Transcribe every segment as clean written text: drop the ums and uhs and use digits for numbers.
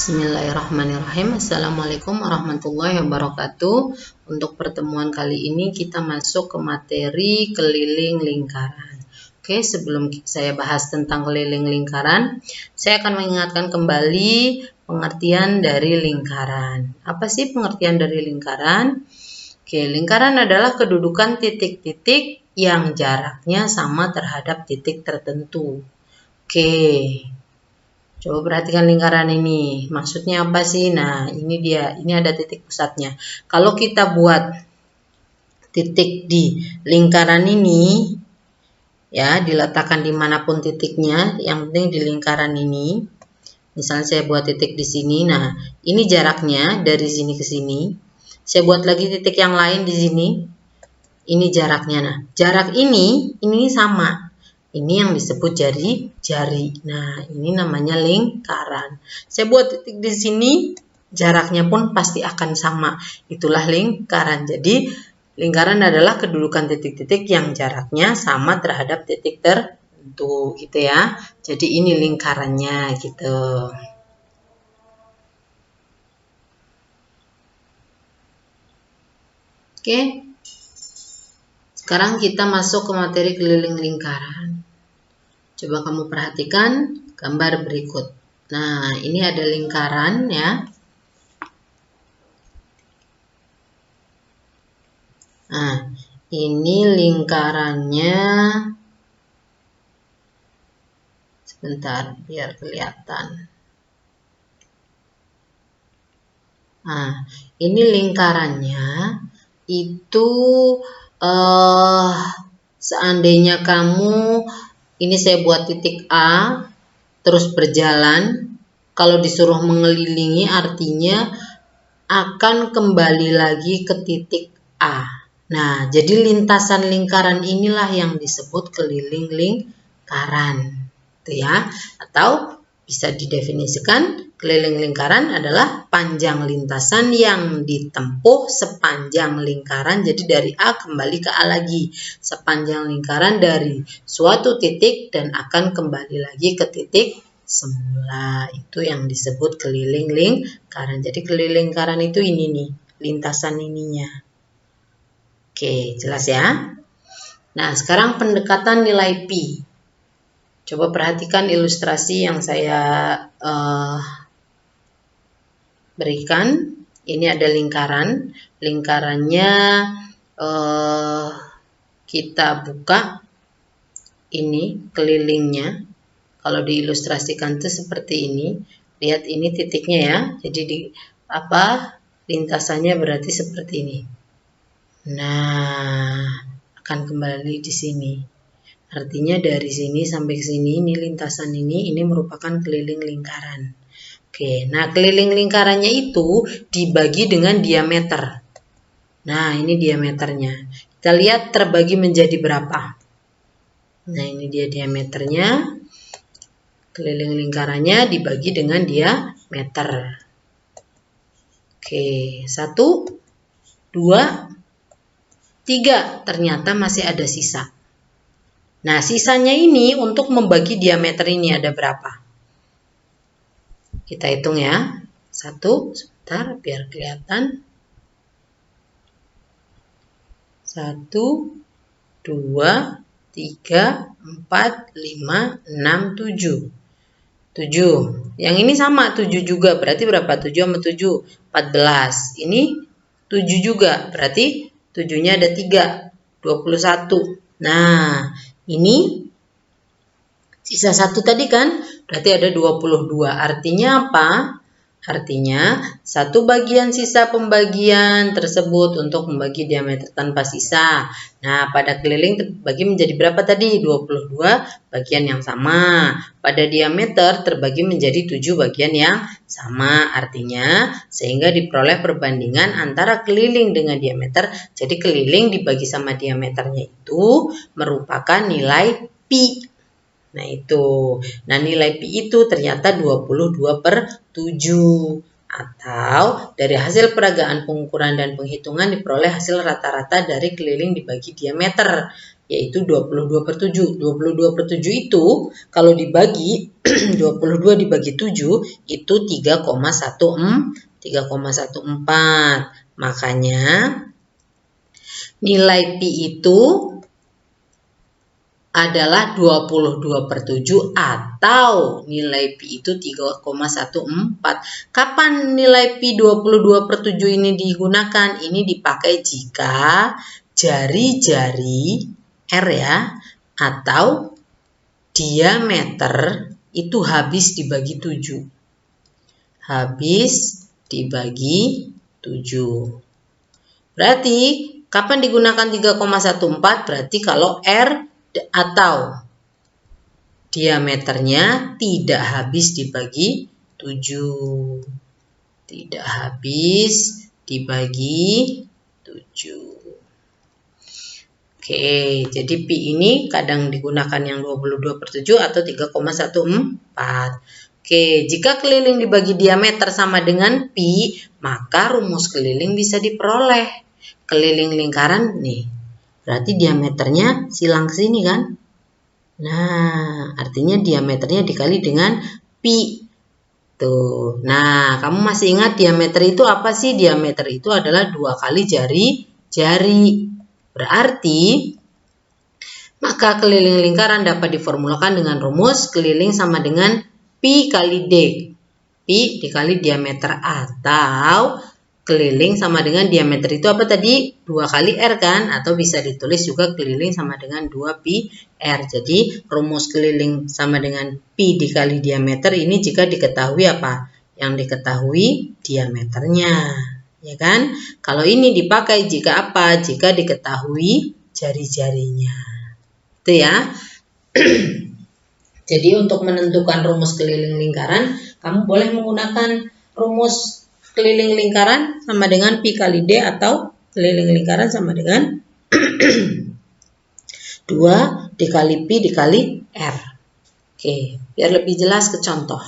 Bismillahirrahmanirrahim. Assalamualaikum warahmatullahi wabarakatuh. Untuk pertemuan kali ini kita masuk ke materi keliling lingkaran. Oke, sebelum saya bahas tentang keliling lingkaran, saya akan mengingatkan kembali pengertian dari lingkaran. Apa sih pengertian dari lingkaran? Oke, lingkaran adalah kedudukan titik-titik yang jaraknya sama terhadap titik tertentu. Oke. Coba perhatikan lingkaran ini. Maksudnya apa sih? Nah, ini dia. Ini ada titik pusatnya. Kalau kita buat titik di lingkaran ini, ya, diletakkan dimanapun titiknya, yang penting di lingkaran ini. Misalnya saya buat titik di sini. Nah, ini jaraknya dari sini ke sini. Saya buat lagi titik yang lain di sini. Ini jaraknya. Nah, jarak ini sama. Ini yang disebut jari. Nah, ini namanya lingkaran. Saya buat titik di sini, jaraknya pun pasti akan sama. Itulah lingkaran. Jadi, lingkaran adalah kedudukan titik-titik yang jaraknya sama terhadap titik tertentu, gitu ya. Jadi, ini lingkarannya, gitu. Oke. Sekarang kita masuk ke materi keliling lingkaran. Coba kamu perhatikan gambar berikut. Nah, ini ada lingkaran ya. Nah, ini lingkarannya. Sebentar, biar kelihatan. Nah, ini lingkarannya itu seandainya kamu ini saya buat titik A, terus berjalan. Kalau disuruh mengelilingi artinya akan kembali lagi ke titik A. Nah, jadi lintasan lingkaran inilah yang disebut keliling lingkaran. Itu ya. Atau bisa didefinisikan keliling lingkaran adalah panjang lintasan yang ditempuh sepanjang lingkaran. Jadi dari A kembali ke A lagi. Sepanjang lingkaran dari suatu titik dan akan kembali lagi ke titik semula. Itu yang disebut keliling lingkaran. Jadi keliling lingkaran itu ini nih, lintasan ininya. Oke, jelas ya? Nah, sekarang pendekatan nilai pi. Coba perhatikan ilustrasi yang saya berikan. Ini ada lingkaran. Lingkarannya kita buka. Ini kelilingnya. Kalau diilustrasikan itu seperti ini. Lihat ini titiknya ya. Jadi lintasannya berarti seperti ini. Nah, akan kembali di sini. Artinya dari sini sampai ke sini, ini lintasan ini merupakan keliling lingkaran. Oke, nah keliling lingkarannya itu dibagi dengan diameter. Nah, ini diameternya. Kita lihat terbagi menjadi berapa. Nah, ini dia diameternya. Keliling lingkarannya dibagi dengan diameter. Oke, 1, 2, 3. Ternyata masih ada sisa. Nah, sisanya ini untuk membagi diameter ini ada berapa? Kita hitung ya. 1, sebentar biar kelihatan. 1, 2, 3, 4, 5, 6, 7. 7. Yang ini sama 7 juga. Berarti berapa? 7 sama 7. 14. Ini 7 juga. Berarti 7-nya ada 3. 21. Nah, ini sisa 1 tadi kan, berarti ada 22. Artinya apa? Artinya 1 bagian sisa pembagian tersebut untuk membagi diameter tanpa sisa. Nah, pada keliling terbagi menjadi berapa tadi? 22 bagian yang sama. Pada diameter terbagi menjadi 7 bagian yang sama. Artinya sehingga diperoleh perbandingan antara keliling dengan diameter. Jadi keliling dibagi sama diameternya itu merupakan nilai pi. Nah, itu. Nah, nilai pi itu ternyata 22/7. Atau dari hasil peragaan pengukuran dan penghitungan diperoleh hasil rata-rata dari keliling dibagi diameter, yaitu 22/7. 22/7 itu kalau dibagi 22 dibagi 7 itu 3,14. Makanya nilai pi itu adalah 22/7 atau nilai pi itu 3,14. Kapan nilai pi 22/7 ini digunakan? Ini dipakai jika jari-jari R ya atau diameter itu habis dibagi 7. Habis dibagi 7. Berarti kapan digunakan 3,14? Berarti kalau R atau diameternya tidak habis dibagi 7. Tidak habis dibagi 7. Oke, jadi pi ini kadang digunakan yang 22/7 atau 3,14. Oke, jika keliling dibagi diameter sama dengan pi, maka rumus keliling bisa diperoleh. Keliling lingkaran nih, berarti diameternya silang ke sini kan? Nah, artinya diameternya dikali dengan pi. Tuh. Nah, kamu masih ingat diameter itu apa sih? Diameter itu adalah 2 kali jari-jari. Berarti, maka keliling lingkaran dapat diformulakan dengan rumus keliling sama dengan pi kali d. Pi dikali diameter atau keliling sama dengan diameter itu apa tadi? 2 kali R kan? Atau bisa ditulis juga keliling sama dengan 2 pi R. Jadi rumus keliling sama dengan pi dikali diameter ini jika diketahui apa? Yang diketahui diameternya. Ya kan? Kalau ini dipakai jika apa? Jika diketahui jari-jarinya. Itu ya. Jadi untuk menentukan rumus keliling lingkaran, kamu boleh menggunakan rumus keliling lingkaran sama dengan pi kali d atau keliling lingkaran sama dengan 2 dikali pi dikali R. Oke, biar lebih jelas ke contoh.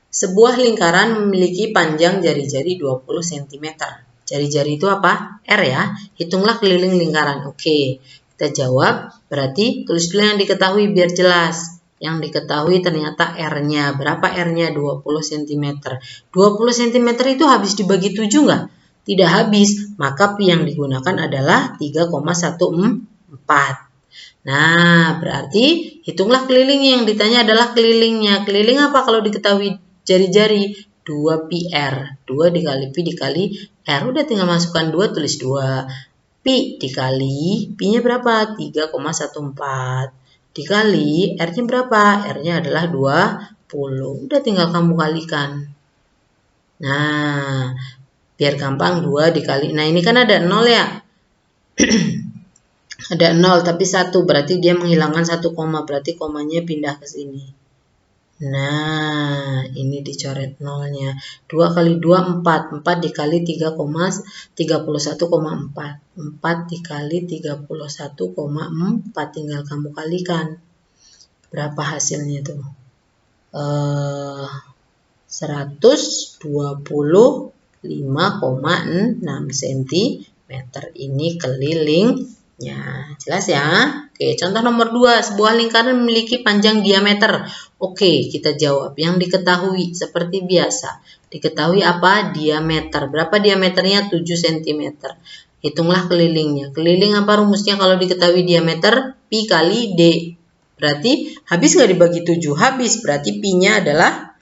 Sebuah lingkaran memiliki panjang jari-jari 20 cm. Jari-jari itu apa? R ya. Hitunglah keliling lingkaran. Oke, kita jawab. Berarti tulis dulu yang diketahui biar jelas. Yang diketahui ternyata R-nya. Berapa R-nya? 20 cm. 20 cm itu habis dibagi 7 nggak? Tidak habis. Maka pi yang digunakan adalah 3,14. Nah, berarti hitunglah kelilingnya. Yang ditanya adalah kelilingnya. Keliling apa kalau diketahui jari-jari? 2 pi R. 2 dikali pi dikali R. Udah tinggal masukkan 2, tulis 2. Pi dikali, pi-nya berapa? 3,14. Dikali, R-nya berapa? R-nya adalah 20. Udah tinggal kamu kalikan. Nah, biar gampang 2 dikali. Nah, ini kan ada 0 ya. Ada 0 tapi 1, berarti dia menghilangkan 1 koma. Berarti komanya pindah ke sini. Nah, ini dicoret 0-nya. 2 kali 2, 4. 4 dikali 3,31,4. 4 dikali 31,4. Tinggal kamu kalikan. Berapa hasilnya tuh? 125,6 cm. Ini kelilingnya. Jelas ya? Oke, contoh nomor 2. Sebuah lingkaran memiliki panjang diameter. Oke, kita jawab. Yang diketahui seperti biasa. Diketahui apa? Diameter. Berapa diameternya? 7 cm. Hitunglah kelilingnya. Keliling apa rumusnya kalau diketahui diameter? Pi kali D. Berarti habis nggak dibagi 7? Habis. Berarti pi-nya adalah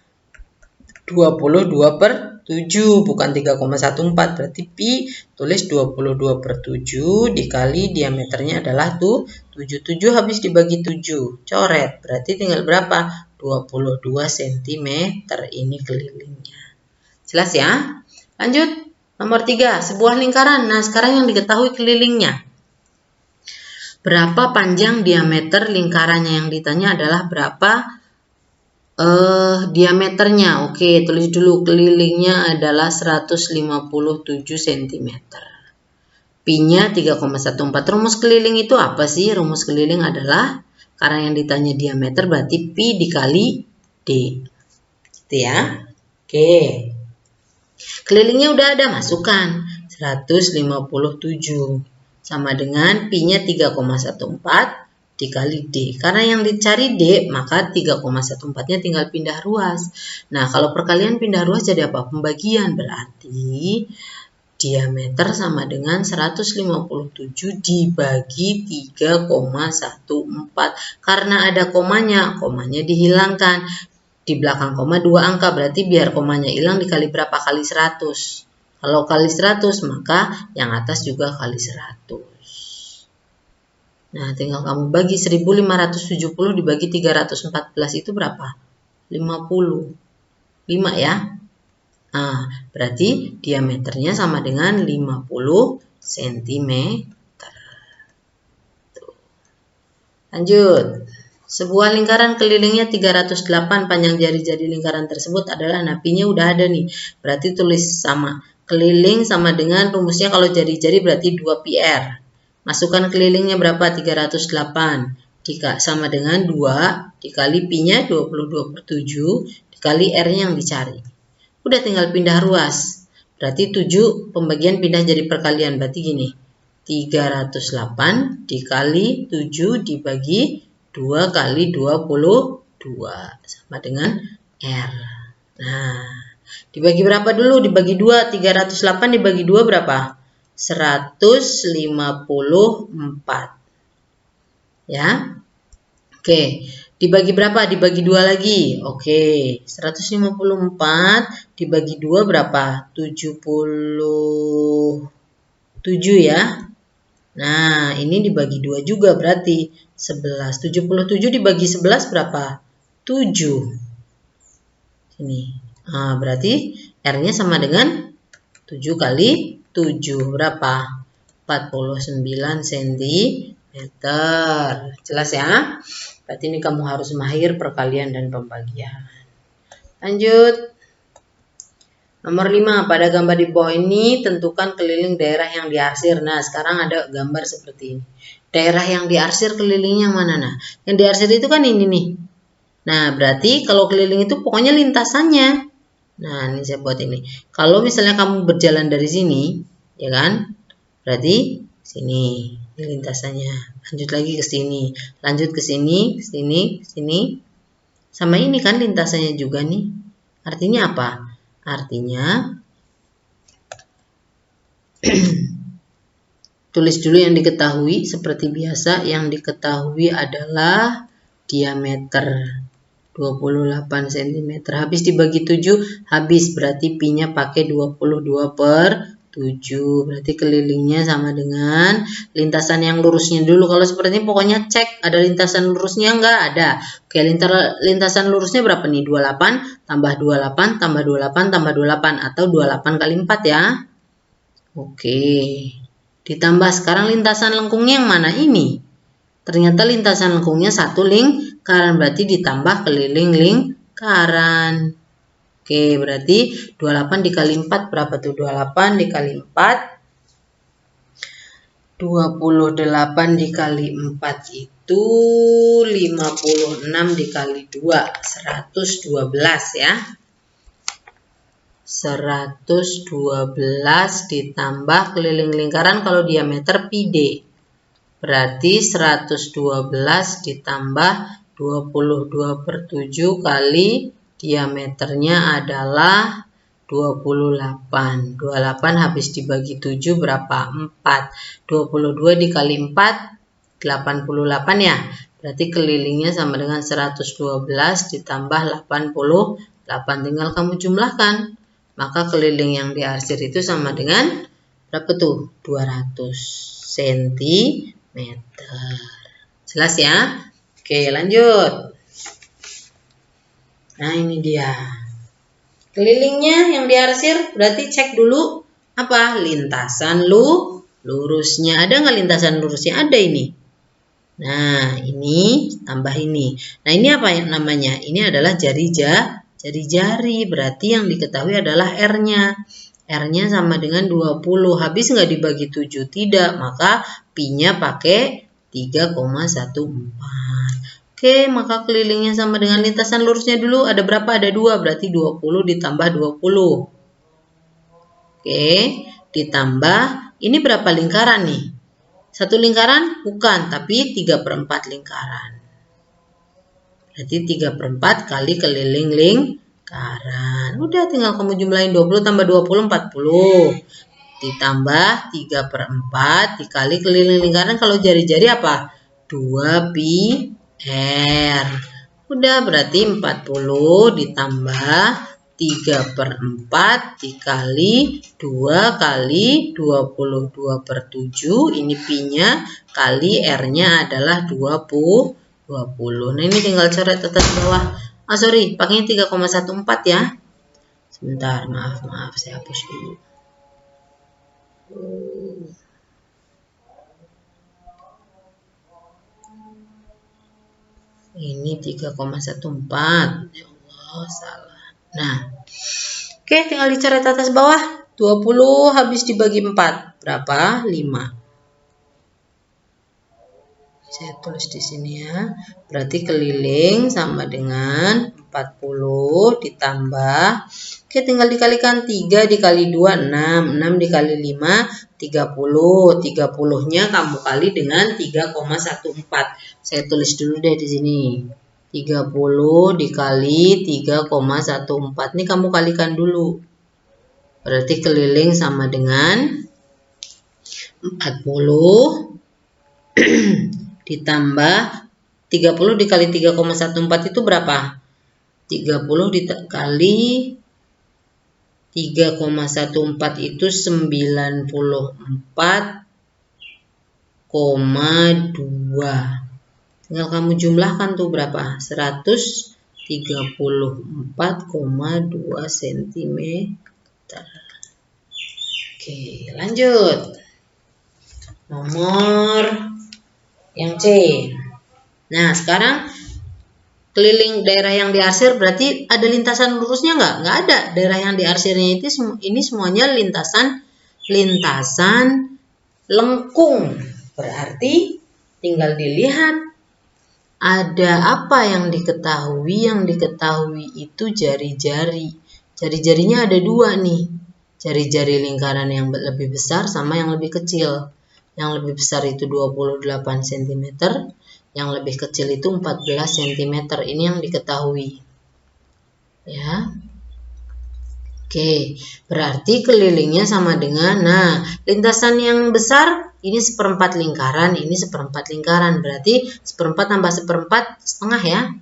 22/7, bukan 3,14. Berarti pi tulis 22/7 dikali diameternya adalah tuh 77 habis dibagi 7. Coret. Berarti tinggal berapa? 22 cm ini kelilingnya. Jelas ya? Lanjut. Nomor 3. Sebuah lingkaran. Nah, sekarang yang diketahui kelilingnya. Berapa panjang diameter lingkarannya? Yang ditanya adalah berapa diameternya. Oke, tulis dulu kelilingnya adalah 157 cm. Pi-nya 3,14. Rumus keliling itu apa sih? Rumus keliling adalah karena yang ditanya diameter berarti pi dikali D. Gitu ya. Oke. Kelilingnya udah ada, masukkan 157 sama dengan pi-nya 3,14 dikali D. Karena yang dicari D, maka 3,14-nya tinggal pindah ruas. Nah, kalau perkalian pindah ruas jadi apa? Pembagian, berarti diameter sama dengan 157 dibagi 3,14. Karena ada komanya dihilangkan. Di belakang koma 2 angka, berarti biar komanya hilang dikali berapa? Kali 100. Kalau kali 100, maka yang atas juga kali 100. Nah, tinggal kamu bagi 1570 dibagi 314 itu berapa? 50. 5 ya. Nah, berarti diameternya sama dengan 50 cm. Lanjut. Sebuah lingkaran kelilingnya 308, panjang jari-jari lingkaran tersebut adalah, nah pi-nya udah ada nih. Berarti tulis sama. Keliling sama dengan rumusnya kalau jari-jari berarti 2 πr. Masukkan kelilingnya berapa? 308. Sama dengan 2 dikali pi-nya 22/7 dikali r-nya yang dicari. Udah tinggal pindah ruas. Berarti 7 pembagian pindah jadi perkalian. Berarti gini. 308 dikali 7 dibagi 2 kali 22 sama dengan R. Nah, dibagi berapa dulu? Dibagi 2, 308 dibagi 2 berapa? 154. Ya. Oke, dibagi berapa? Dibagi 2 lagi. Oke, 154 dibagi 2 berapa? 77 ya. Nah, ini dibagi 2 juga berarti 11. 77 dibagi 11 berapa? 7. Sini. Nah, berarti R-nya sama dengan 7 kali 7. Berapa? 49 cm. Jelas ya? Berarti ini kamu harus mahir perkalian dan pembagian. Lanjut. Nomor 5, pada gambar di bawah ini tentukan keliling daerah yang diarsir. Nah, sekarang ada gambar seperti ini. Daerah yang diarsir kelilingnya yang mana? Nah, yang diarsir itu kan ini nih. Nah, berarti kalau keliling itu pokoknya lintasannya. Nah, ini saya buat ini. Kalau misalnya kamu berjalan dari sini, ya kan? Berarti sini, ini lintasannya. Lanjut lagi ke sini. Lanjut ke sini, ke sini, ke sini. Sama ini kan lintasannya juga nih. Artinya apa? Artinya tulis dulu yang diketahui seperti biasa. Yang diketahui adalah diameter 28 cm. Habis dibagi 7, habis berarti pi-nya pakai 22/7. Berarti kelilingnya sama dengan lintasan yang lurusnya dulu. Kalau seperti ini pokoknya cek ada lintasan lurusnya enggak? Ada. Oke, lintasan lurusnya berapa nih? 28 tambah 28 tambah 28 tambah 28 atau 28 kali 4 ya. Oke. Ditambah sekarang lintasan lengkungnya yang mana ini? Ternyata lintasan lengkungnya 1 lingkaran, berarti ditambah keliling lingkaran. Oke, berarti 28 dikali 4 berapa tuh? 28 dikali 4. 28 dikali 4 itu 56 dikali 2. 112 ya. 112 ditambah keliling lingkaran kalau diameter pi D. Berarti 112 ditambah 22/7 kali diameternya adalah 28. 28 habis dibagi 7 berapa? 4. 22 dikali 4, 88 ya. Berarti kelilingnya sama dengan 112 ditambah 88. Tinggal kamu jumlahkan. Maka keliling yang diarsir itu sama dengan berapa tuh? 200 cm. Jelas ya? Oke, lanjut. Nah, ini dia. Kelilingnya yang diarsir berarti cek dulu apa? Lintasan lurusnya. Ada nggak lintasan lurusnya? Ada ini. Nah, ini tambah ini. Nah, ini apa yang namanya? Ini adalah jari-jari. Berarti yang diketahui adalah R-nya. R-nya sama dengan 20. Habis nggak dibagi 7? Tidak. Maka pi-nya pakai 3,14. Oke, maka kelilingnya sama dengan lintasan lurusnya dulu. Ada berapa? Ada 2. Berarti 20 ditambah 20. Oke, ditambah ini berapa lingkaran nih? Satu lingkaran? Bukan, tapi 3/4 lingkaran. Berarti 3/4 kali keliling lingkaran. Udah tinggal kamu jumlahin 20 tambah 20, 40. Ditambah 3/4 dikali keliling lingkaran, kalau jari-jari apa? 2 pi r. Udah, berarti 40 ditambah 3/4 dikali 2 kali 22/7. Ini pi-nya kali r-nya adalah 20. Nah, ini tinggal coret atas bawah. Sorry, pakainya 3,14 ya. Sebentar, maaf, saya hapus dulu. Ini 3,14. Ya Allah, salah. Nah, oke, tinggal dicoret atas bawah. 20 habis dibagi 4. Berapa? 5. Saya tulis di sini ya. Berarti keliling sama dengan 40 ditambah. Oke, tinggal dikalikan 3 dikali 2, 6. 6 dikali 5, 30. 30-nya kamu kali dengan 3,14. Saya tulis dulu deh di sini. 30 dikali 3,14. Ini kamu kalikan dulu. Berarti keliling sama dengan 40 ditambah 30 dikali 3,14 itu berapa? 30 dikali 3,14 itu 94,2. Tinggal kamu jumlahkan tuh berapa? 134,2 cm. Oke, lanjut. Nomor yang C. Nah, sekarang keliling daerah yang diarsir berarti ada lintasan lurusnya nggak? Nggak ada. Daerah yang diarsirnya itu ini semuanya lintasan lengkung. Berarti tinggal dilihat ada apa yang diketahui. Yang diketahui itu jari-jari. Jari-jarinya ada 2 nih. Jari-jari lingkaran yang lebih besar sama yang lebih kecil. Yang lebih besar itu 28 cm, yang lebih kecil itu 14 cm. Ini yang diketahui. Ya. Oke, berarti kelilingnya sama dengan, nah, lintasan yang besar ini 1/4 lingkaran, ini 1/4 lingkaran. Berarti 1/4 tambah 1/4 setengah ya.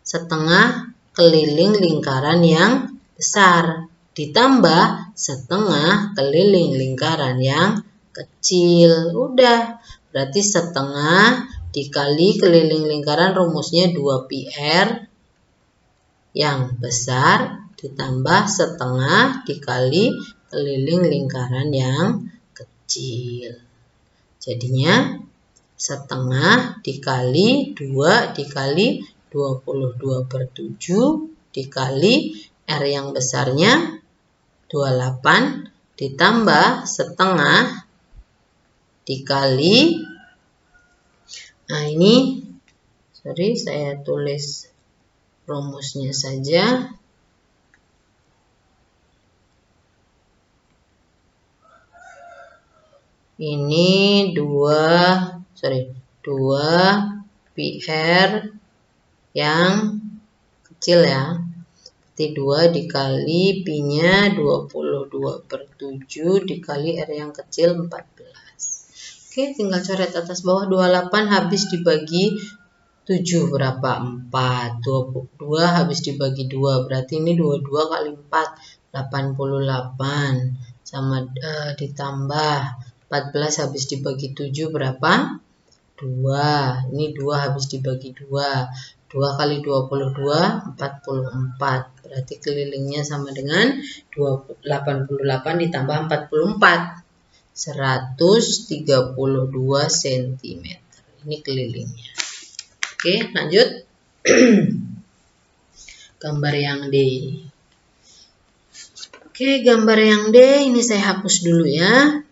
Setengah keliling lingkaran yang besar ditambah setengah keliling lingkaran yang kecil. Udah, berarti setengah dikali keliling lingkaran, rumusnya 2 pi r yang besar ditambah setengah dikali keliling lingkaran yang kecil. Jadinya setengah dikali 2 dikali 22/7 dikali R yang besarnya 28 ditambah setengah dikali, nah ini sorry saya tulis rumusnya saja. Ini 2 pi r yang kecil ya. Berarti 2 dikali pi-nya 22/7 dikali R yang kecil 14. Oke, tinggal coret atas bawah. 28 habis dibagi 7 berapa? 4. 22 habis dibagi 2. Berarti ini 22 kali 4, 88. Sama ditambah 14 habis dibagi 7 berapa? 2. Ini 2 habis dibagi 2. 2 kali 22, 44. Berarti kelilingnya sama dengan 88 ditambah 44. 132 cm. Ini kelilingnya. Oke, lanjut. Gambar yang D. Oke, gambar yang D ini saya hapus dulu ya.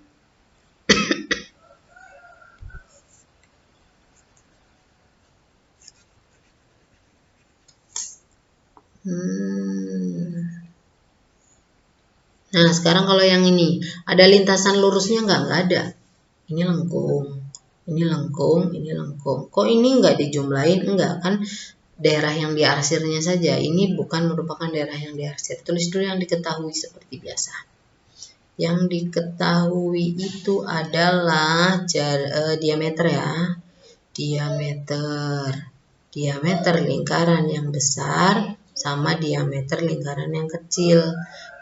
Nah, sekarang kalau yang ini, ada lintasan lurusnya nggak? Nggak ada. Ini lengkung, ini lengkung, ini lengkung. Kok ini nggak dijumlahin? Enggak, kan daerah yang diarsirnya saja. Ini bukan merupakan daerah yang diarsir. Tulis dulu yang diketahui seperti biasa. Yang diketahui itu adalah diameter ya. Diameter lingkaran yang besar sama diameter lingkaran yang kecil.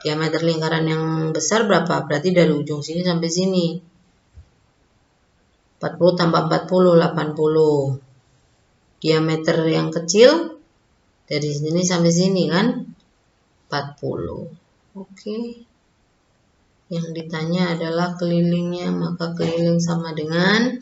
Diameter lingkaran yang besar berapa? Berarti dari ujung sini sampai sini. 40 tambah 40, 80. Diameter yang kecil dari sini sampai sini kan? 40. Oke. Yang ditanya adalah kelilingnya, maka keliling sama dengan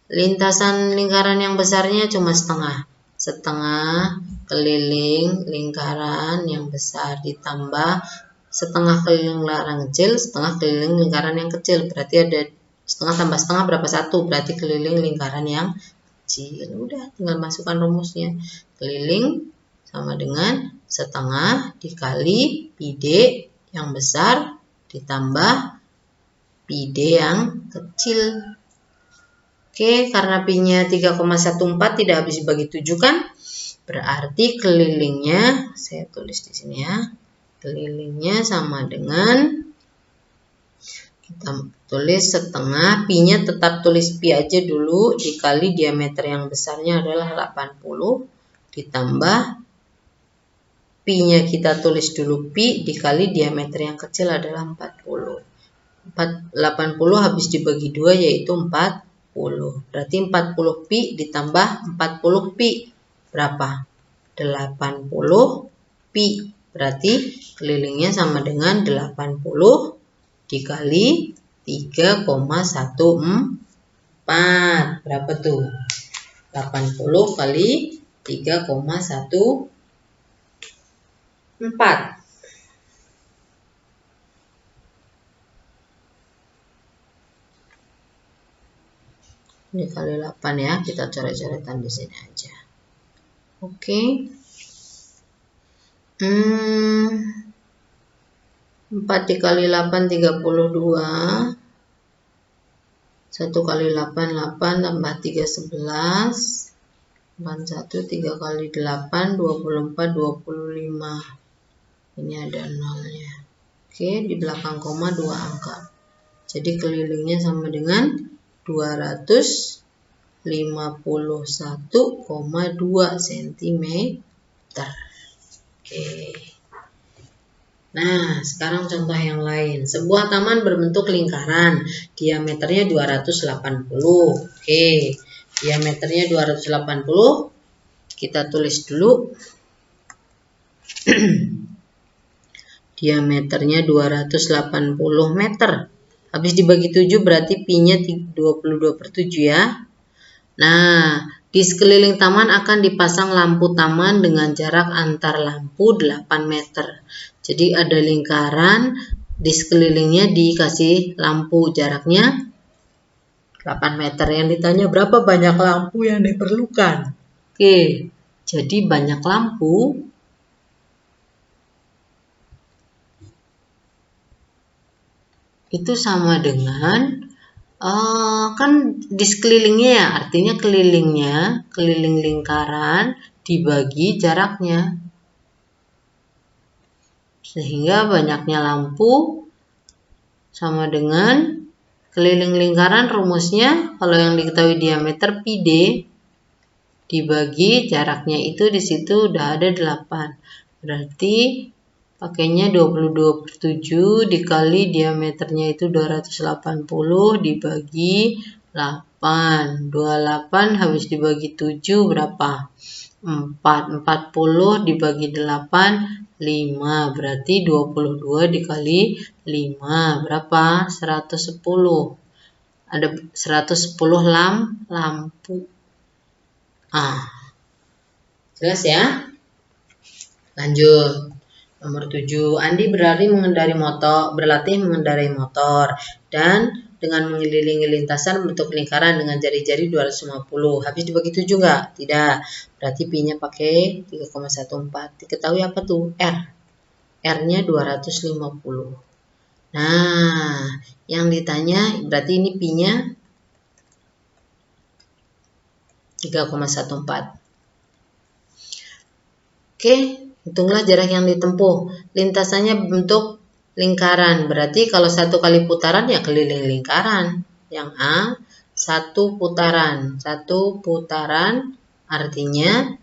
lintasan lingkaran yang besarnya cuma setengah. Setengah keliling lingkaran yang besar ditambah setengah keliling lingkaran kecil, setengah keliling lingkaran yang kecil. Berarti ada setengah tambah setengah berapa? 1. Berarti keliling lingkaran yang kecil. Udah, tinggal masukkan rumusnya. Keliling sama dengan setengah dikali pi d yang besar ditambah pi d yang kecil. Oke, karena pi-nya 3,14 tidak habis dibagi 7 kan? Berarti kelilingnya, saya tulis di sini ya. Kelilingnya sama dengan, kita tulis setengah, pi-nya tetap tulis pi aja dulu, dikali diameter yang besarnya adalah 80, ditambah pi-nya kita tulis dulu pi, dikali diameter yang kecil adalah 40. 80 habis dibagi 2 yaitu 40. Berarti 40 pi ditambah 40 pi berapa? 80 pi. Berarti kelilingnya sama dengan 80 dikali 3,14. Berapa tuh? 80 kali 3,14. Ini kali 8 ya, kita coret-coretan di sini aja. Oke. 4 dikali 8 32. 1 kali 8 8 tambah 3 11. 41 3 kali 8 24 25. Ini ada nolnya. Oke, di belakang koma 2 angka. Jadi kelilingnya sama dengan 251,2 cm. Oke. Nah, sekarang contoh yang lain. Sebuah taman berbentuk lingkaran, diameternya 280. Oke, diameternya 280. Kita tulis dulu. Diameternya 280 meter. Habis dibagi 7 berarti pi-nya 22/7 ya. Nah, di sekeliling taman akan dipasang lampu taman dengan jarak antar lampu 8 meter. Jadi ada lingkaran, di sekelilingnya dikasih lampu, jaraknya 8 meter. Yang ditanya berapa banyak lampu yang diperlukan? Oke, jadi banyak lampu itu sama dengan kan di sekelilingnya ya, artinya kelilingnya, keliling lingkaran dibagi jaraknya. Sehingga banyaknya lampu sama dengan keliling lingkaran, rumusnya kalau yang diketahui diameter pi d dibagi jaraknya itu di situ udah ada 8. Berarti pakainya 22/7 dikali diameternya itu 280 dibagi 8. 28 habis dibagi 7 berapa? 4. 40 dibagi 8 5. Berarti 22 dikali 5 berapa? 110. Ada 110 lampu. Jelas ya? Lanjut. Nomor 7, Andi berlatih mengendarai motor dan dengan mengelilingi lintasan bentuk lingkaran dengan jari-jari 250. Habis dibagi 7 enggak? Tidak. Berarti pi-nya pakai 3,14. Diketahui apa tuh? R. R-nya 250. Nah, yang ditanya berarti ini pi-nya 3,14. Oke, hitunglah jarak yang ditempuh. Lintasannya bentuk lingkaran. Berarti kalau satu kali putaran ya keliling lingkaran. Yang A, satu putaran. Satu putaran artinya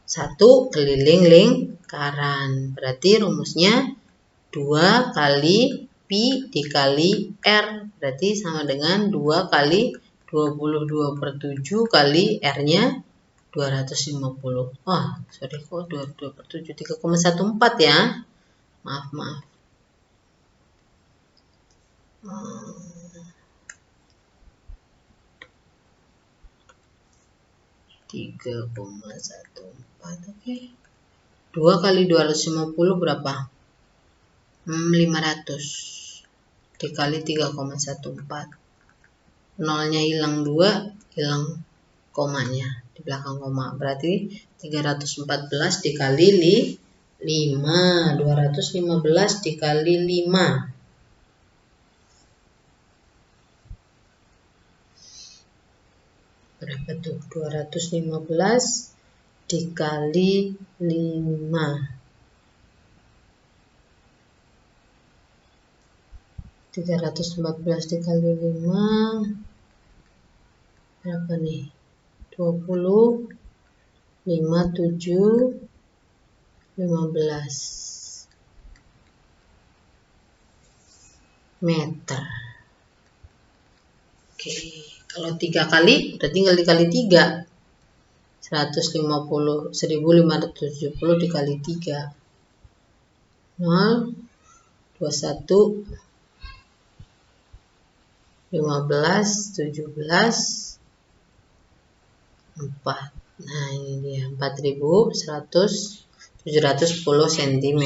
satu keliling lingkaran. Berarti rumusnya 2 kali pi dikali R. Berarti sama dengan 2 kali 22/7 kali R-nya 250. Wah, sorry kok 22/7, 3,14 ya. Maaf. 3,14. Oke. 2 kali 250 berapa? 500 dikali 3,14. Nolnya hilang 2, hilang komanya di belakang koma. Berarti 314 dikali 5. 215 dikali 5. Berapa tuh? 215 dikali 5. 314 dikali 5 berapa nih? 20, 5, 7, 15 meter. Oke, kalau 3 kali udah tinggal dikali 3. 150, 1570 dikali 3. 0, 21, 15, 17, 4. Nah, ini dia 710 cm.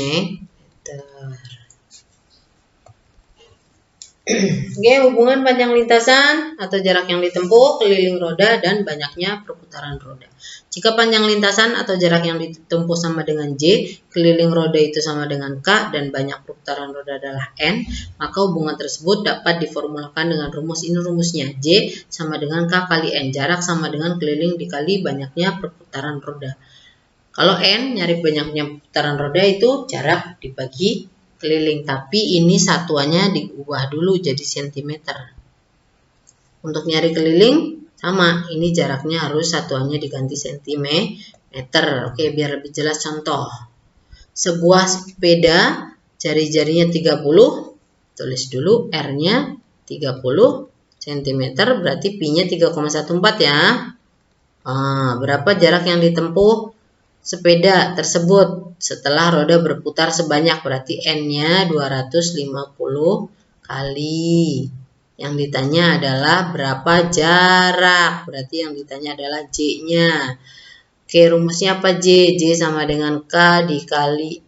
Oke, hubungan panjang lintasan atau jarak yang ditempuh, keliling roda, dan banyaknya perputaran roda. Jika panjang lintasan atau jarak yang ditempuh sama dengan J, keliling roda itu sama dengan K, dan banyak perputaran roda adalah N, maka hubungan tersebut dapat diformulakan dengan rumus. Ini rumusnya, J sama dengan K kali N, jarak sama dengan keliling dikali banyaknya perputaran roda. Kalau N, nyari banyaknya perputaran roda itu jarak dibagi keliling, tapi ini satuannya diubah dulu jadi cm. Untuk nyari keliling sama, ini jaraknya harus satuannya diganti cm. Oke, biar lebih jelas contoh. Sebuah sepeda jari-jarinya 30, tulis dulu R-nya 30 cm, berarti pi-nya 3,14 ya. Berapa jarak yang ditempuh sepeda tersebut setelah roda berputar sebanyak, berarti N-nya 250 kali. Yang ditanya adalah berapa jarak, berarti yang ditanya adalah J-nya. Oke, rumusnya apa J? J sama dengan K dikali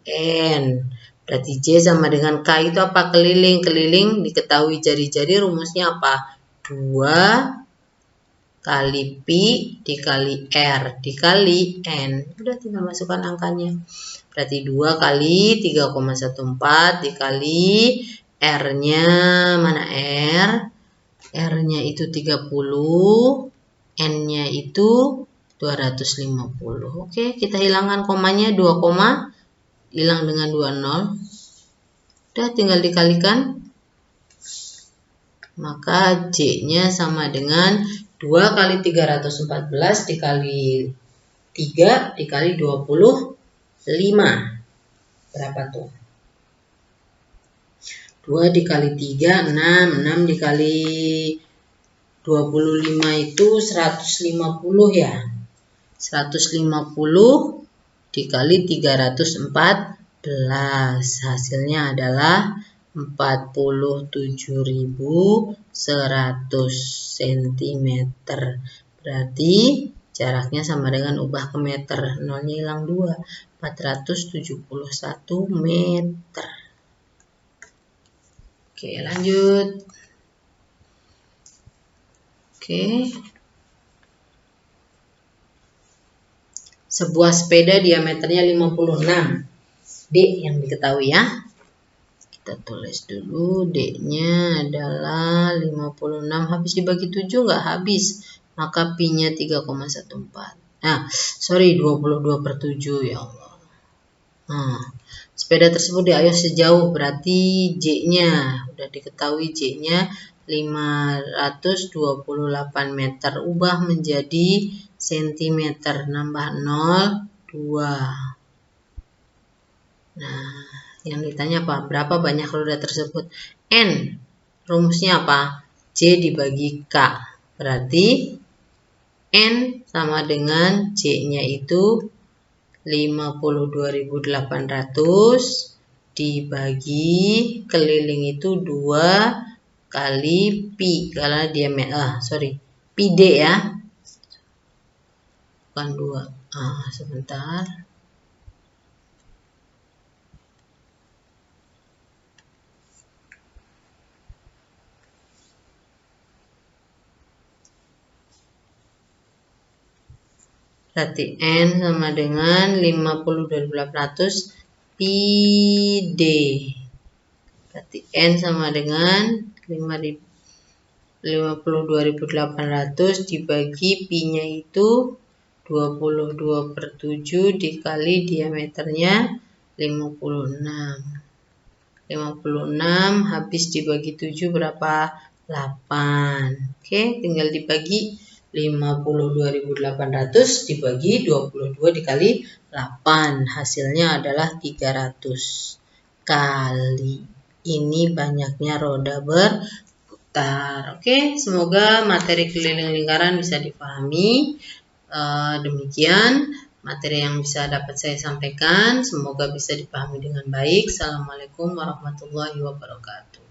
N. Berarti J sama dengan K itu apa? Keliling. Keliling diketahui jari-jari, rumusnya apa? 2 kali pi dikali R dikali N. Udah tinggal masukkan angkanya. Berarti 2 kali 3,14 dikali R-nya, mana R? R-nya itu 30, N-nya itu 250. Oke, kita hilangkan komanya, 2 koma hilang dengan 2 nol. Udah tinggal dikalikan. Maka J-nya sama dengan 2 kali 314 dikali 3 dikali 25. Berapa tuh? 2 dikali 3, 6. 6 dikali 25 itu 150 ya. 150 dikali 314. Hasilnya adalah 47.100 cm. Berarti jaraknya sama dengan ubah ke meter. Nolnya hilang 2. 471 meter. Oke, lanjut. Oke. Sebuah sepeda diameternya 56. D yang diketahui ya. Kita tulis dulu D-nya adalah 56, habis dibagi 7 nggak habis, maka pi-nya 3,14. Nah, sorry 22/7 ya Allah. Nah, sepeda tersebut diayuh sejauh, berarti J-nya udah diketahui, J-nya 528 meter. Ubah menjadi sentimeter, nambah 0, 2. Nah, yang ditanya apa? Berapa banyak roda tersebut? N. Rumusnya apa? J dibagi K. Berarti N sama dengan J-nya itu 52.800 dibagi keliling itu 2 kali pi, karena pi D ya. Bukan 2. Sebentar. Berarti N sama dengan 52.800 pi D. Berarti N sama dengan 52.800 dibagi pi-nya itu 22/7 dikali diameternya 56. 56 habis dibagi 7 berapa? 8. Oke, tinggal dibagi 52.800 dibagi 22 dikali 8. Hasilnya adalah 300 kali. Ini banyaknya roda berputar. Oke, semoga materi keliling lingkaran bisa dipahami. Demikian materi yang bisa dapat saya sampaikan. Semoga bisa dipahami dengan baik. Assalamualaikum warahmatullahi wabarakatuh.